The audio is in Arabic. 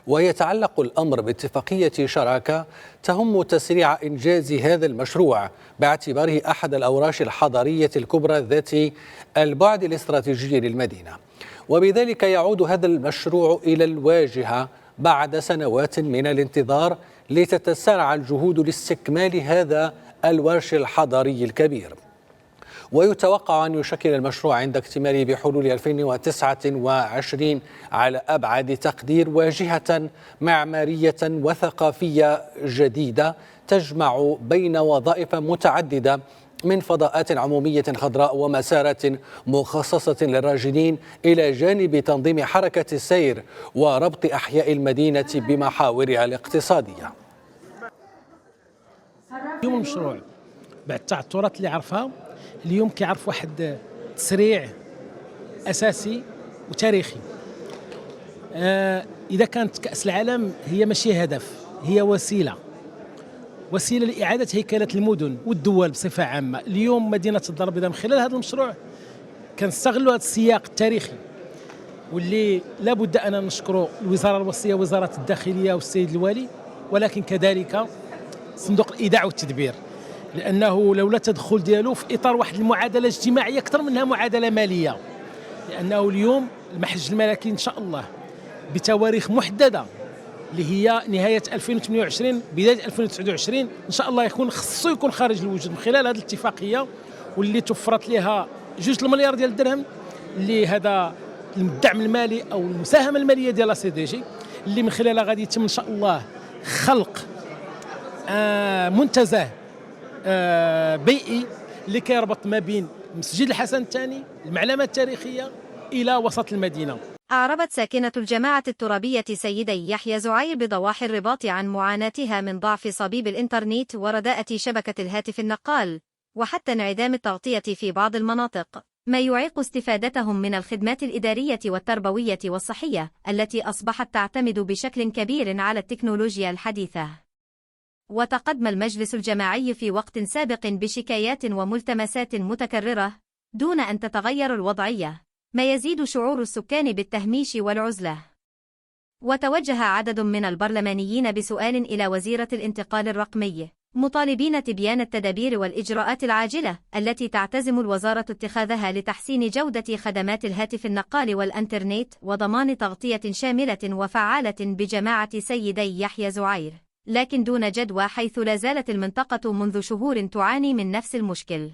ويتعلق الأمر باتفاقية شراكة تهم تسريع إنجاز هذا المشروع باعتباره أحد الأوراش الحضرية الكبرى ذات البعد الاستراتيجي للمدينة، وبذلك يعود هذا المشروع إلى الواجهة بعد سنوات من الانتظار لتتسارع الجهود لاستكمال هذا الورش الحضري الكبير. ويتوقع أن يشكل المشروع عند اكتماله بحلول 2029 على أبعد تقدير واجهة معمارية وثقافية جديدة تجمع بين وظائف متعددة من فضاءات عمومية خضراء ومسارات مخصصة للراجلين، إلى جانب تنظيم حركة السير وربط أحياء المدينة بمحاورها الاقتصادية. اليوم المشروع بعد التعثرات اللي عرفها اليوم كيعرف واحد تسريع أساسي وتاريخي. إذا كانت كأس العالم هي ماشي هدف، هي وسيلة لإعادة هيكلة المدن والدول بصفة عامة. اليوم مدينة الدار البيضاء من خلال هذا المشروع كنستغلوا هذا السياق التاريخي، واللي لابد أن نشكروا الوزارة الوصية وزارة الداخلية والسيد الوالي، ولكن كذلك صندوق الإيداع والتدبير، لأنه لولا التدخل ديالو في إطار واحد المعادلة اجتماعية أكثر منها معادلة مالية، لأنه اليوم المحج الملكي إن شاء الله بتواريخ محددة اللي هي نهاية 2028 بداية 2029 إن شاء الله خصو يكون خارج الوجود من خلال هذه الاتفاقية، واللي توفرت لها 2 مليار ديال الدرهم، اللي هذا الدعم المالي أو المساهمة المالية ديال CDG، اللي من خلالها غادي يتم إن شاء الله خلق منتزه بيئي اللي كيربط ما بين مسجد الحسن الثاني المعلمة التاريخية إلى وسط المدينة. أعربت ساكنة الجماعة الترابية سيدي يحيى زعير بضواحي الرباط عن معاناتها من ضعف صبيب الإنترنت ورداءة شبكة الهاتف النقال، وحتى انعدام التغطية في بعض المناطق، ما يعيق استفادتهم من الخدمات الإدارية والتربوية والصحية التي أصبحت تعتمد بشكل كبير على التكنولوجيا الحديثة. وتقدم المجلس الجماعي في وقت سابق بشكايات وملتمسات متكررة دون أن تتغير الوضعية، ما يزيد شعور السكان بالتهميش والعزلة. وتوجه عدد من البرلمانيين بسؤال إلى وزيرة الانتقال الرقمي، مطالبين تبيان التدابير والإجراءات العاجلة التي تعتزم الوزارة اتخاذها لتحسين جودة خدمات الهاتف النقال والإنترنت وضمان تغطية شاملة وفعالة بجماعة سيدي يحيى زعير، لكن دون جدوى، حيث لا زالت المنطقة منذ شهور تعاني من نفس المشكل.